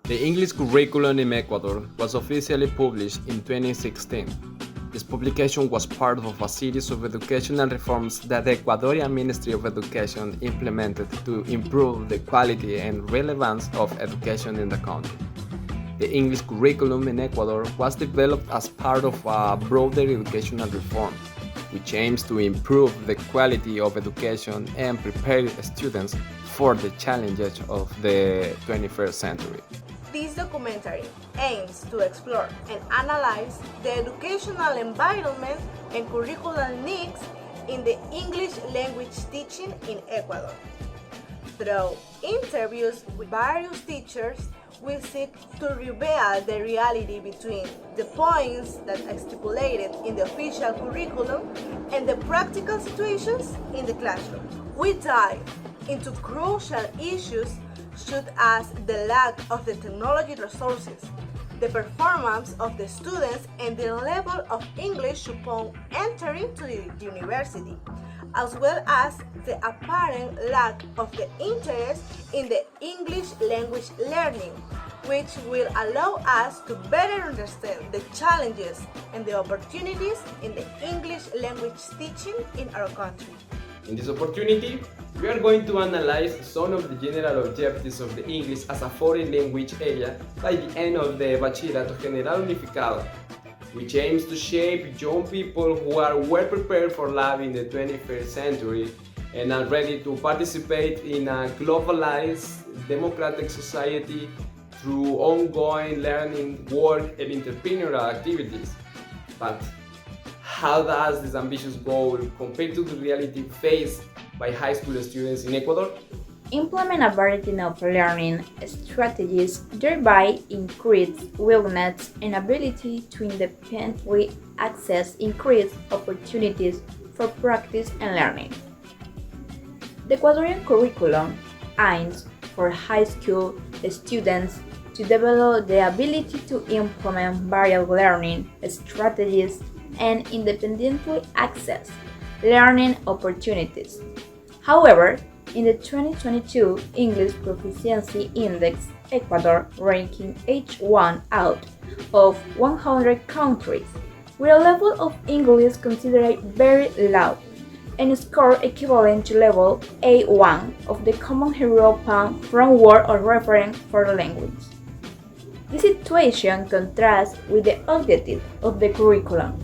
The English curriculum in Ecuador was officially published in 2016. This publication was part of a series of educational reforms that the Ecuadorian Ministry of Education implemented to improve the quality and relevance of education in the country. The English curriculum in Ecuador was developed as part of a broader educational reform, which aims to improve the quality of education and prepare students for the challenges of the 21st century. This documentary aims to explore and analyze the educational environment and curricular needs in the English language teaching in Ecuador. Through interviews with various teachers, we seek to reveal the reality between the points that are stipulated in the official curriculum and the practical situations in the classroom. We dive into crucial issues such as the lack of the technology resources, the performance of the students, and the level of English upon entering to the university, as well as the apparent lack of the interest in the English language learning, which will allow us to better understand the challenges and the opportunities in the English language teaching in our country. In this opportunity, we are going to analyze some of the general objectives of the English as a foreign language area by the end of the Bachillerato General Unificado, which aims to shape young people who are well prepared for life in the 21st century and are ready to participate in a globalized democratic society through ongoing learning, work, and entrepreneurial activities. But how does this ambitious goal compare to the reality faced by high school students in Ecuador? Implement a variety of learning strategies, thereby increase willingness and ability to independently access increased opportunities for practice and learning. The Ecuadorian curriculum aims for high school students to develop the ability to implement various learning strategies and independently access learning opportunities. However, in the 2022 English Proficiency Index, Ecuador ranking H1 out of 100 countries, with a level of English considered very low and a score equivalent to level A1 of the Common European Framework of Reference for the language. This situation contrasts with the objective of the curriculum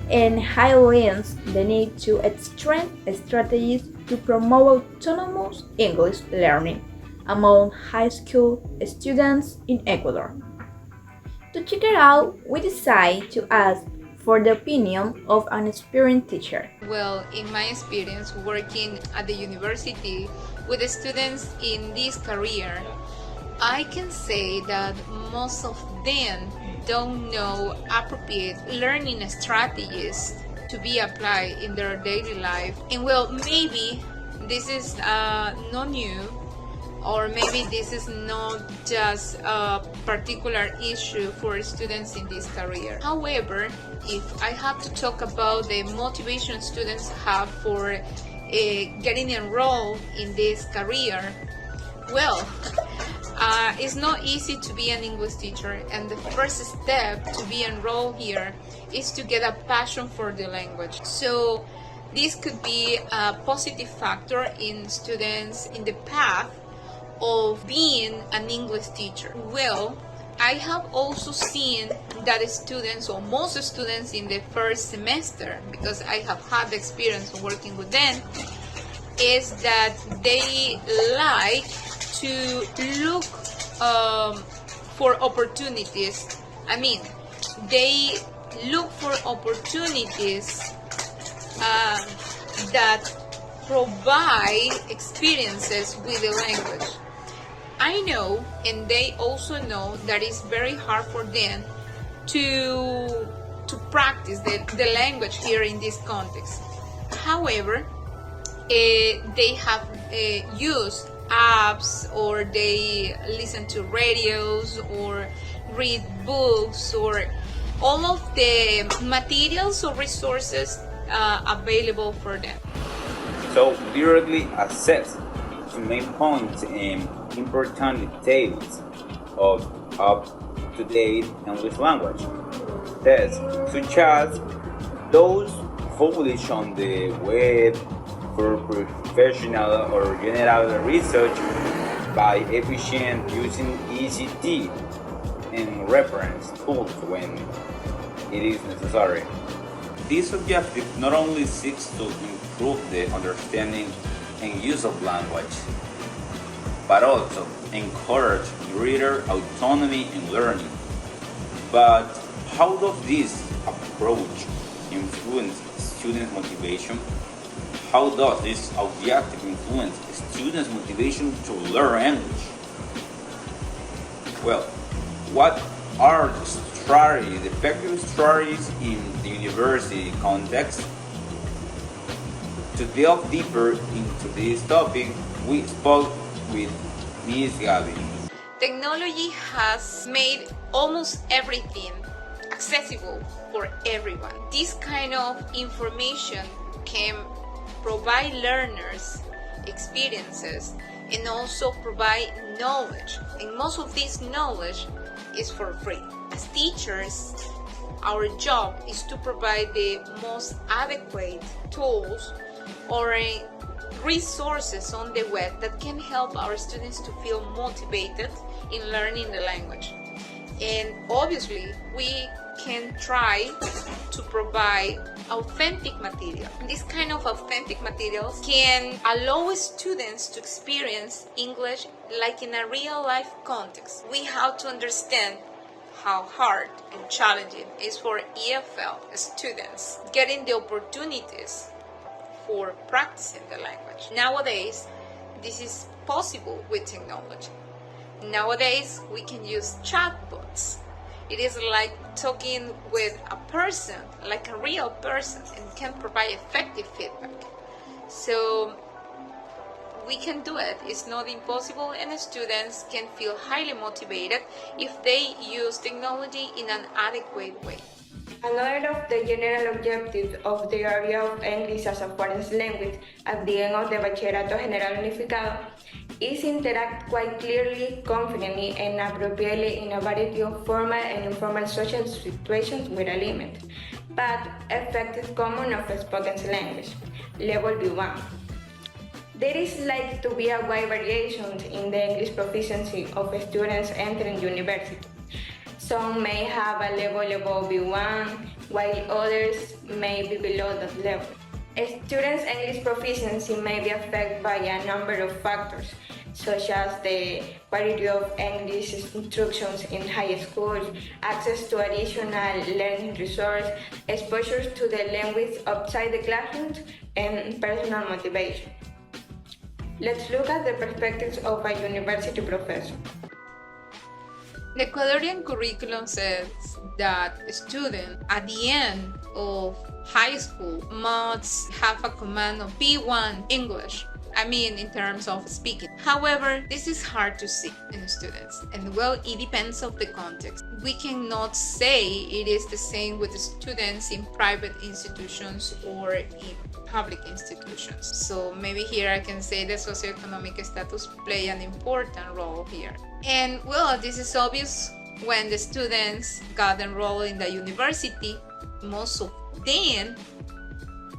and highlights the need to strengthen strategies to promote autonomous English learning among high school students in Ecuador. To check it out, we decided to ask for the opinion of an experienced teacher. Well, in my experience working at the university with the students in this career, I can say that most of them don't know appropriate learning strategies to be applied in their daily life. And well, maybe this is not new, or maybe this is not just a particular issue for students in this career. However, if I have to talk about the motivation students have for getting enrolled in this career, well, it's not easy to be an English teacher, and the first step to be enrolled here is to get a passion for the language. So this could be a positive factor in students in the path of being an English teacher. Well, I have also seen that students, or most students in the first semester, because I have had the experience of working with them, is that they like to look for opportunities. I mean, they look for opportunities that provide experiences with the language. I know, and they also know, that it's very hard for them to practice the language here in this context. However, they have used apps, or they listen to radios, or read books, or all of the materials or resources available for them. So directly assess to make points and important details of up-to-date English language. Tests such as those published on the web for professional or general research by efficient using ECT and reference tools when it is necessary. This objective not only seeks to improve the understanding and use of language, but also encourage greater autonomy in learning. But how does this approach influence student motivation? How does this objective influence students' motivation to learn English? Well, what are the strategies, the effective strategies in the university context? To delve deeper into this topic, we spoke with Ms. Gabi. Technology has made almost everything accessible for everyone. This kind of information can provide learners experiences and also provide knowledge, and most of this knowledge is for free. As teachers, our job is to provide the most adequate tools or resources on the web that can help our students to feel motivated in learning the language. And obviously, we can try to provide authentic material. This kind of authentic materials can allow students to experience English like in a real life context. We have to understand how hard and challenging it is for EFL students getting the opportunities for practicing the language. Nowadays, this is possible with technology. Nowadays, we can use chatbots. It is like talking with a person, like a real person, and can provide effective feedback. So we can do it. It's not impossible, and students can feel highly motivated if they use technology in an adequate way. Another of the general objectives of the area of English as a foreign language at the end of the Bachillerato General Unificado is interact quite clearly, confidently, and appropriately in a variety of formal and informal social situations with a limit, but effective common of spoken language, level B1. There is likely to be a wide variation in the English proficiency of students entering university. Some may have a level above B1, while others may be below that level. A student's English proficiency may be affected by a number of factors, such as the quality of English instructions in high schools, access to additional learning resources, exposure to the language outside the classroom, and personal motivation. Let's look at the perspectives of a university professor. The Ecuadorian curriculum says that a student at the end of high school must have a command of B1 English. In terms of speaking. However, this is hard to see in students, and well, it depends on the context. We cannot say it is the same with the students in private institutions or in public institutions. So maybe here I can say the socioeconomic status play an important role here. And well, this is obvious when the students got enrolled in the university. Most of them,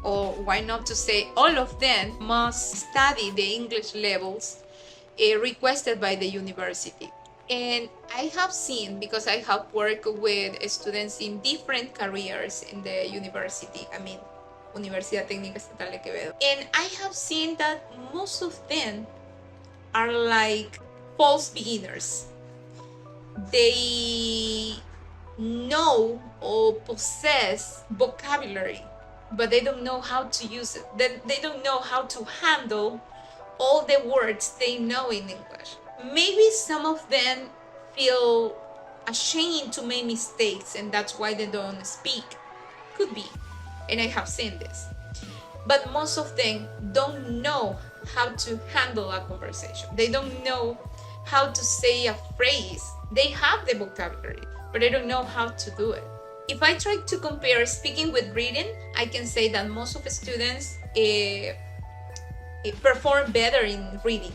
or why not to say all of them, must study the English levels requested by the university. And I have seen, because I have worked with students in different careers in the university, Universidad Técnica Estatal de Quevedo, and I have seen that most of them are like false beginners. They know or possess vocabulary, but they don't know how to use it. They don't know how to handle all the words they know in English. Maybe some of them feel ashamed to make mistakes, and that's why they don't speak. Could be, and I have seen this. But most of them don't know how to handle a conversation. They don't know how to say a phrase. They have the vocabulary, but they don't know how to do it. If I try to compare speaking with reading, I can say that most of the students perform better in reading.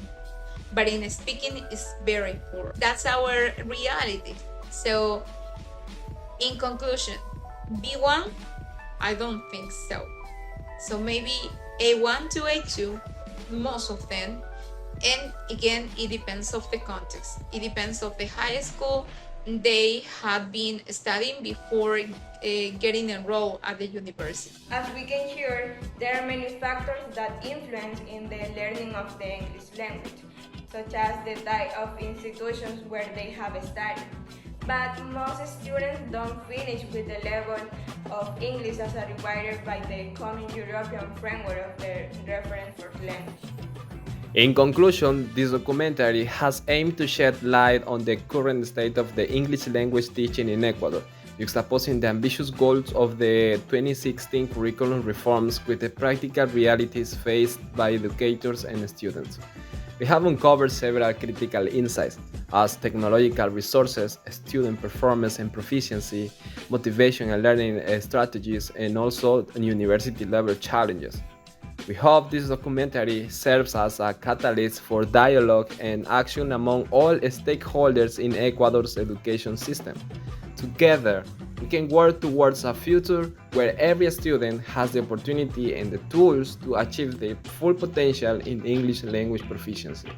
but in speaking is very poor. That's our reality. So, in conclusion, B1, I don't think so. So maybe A1 to A2, most of them. And again, it depends of the context. It depends of the high school they have been studying before getting enrolled at the university. As we can hear, there are many factors that influence in the learning of the English language, such as the type of institutions where they have studied. But most students don't finish with the level of English as required by the common European framework of the reference for language. In conclusion, this documentary has aimed to shed light on the current state of the English language teaching in Ecuador, juxtaposing the ambitious goals of the 2016 curriculum reforms with the practical realities faced by educators and students. We have uncovered several critical insights, as technological resources, student performance and proficiency, motivation and learning strategies, and also university-level challenges. We hope this documentary serves as a catalyst for dialogue and action among all stakeholders in Ecuador's education system. Together, we can work towards a future where every student has the opportunity and the tools to achieve their full potential in English language proficiency.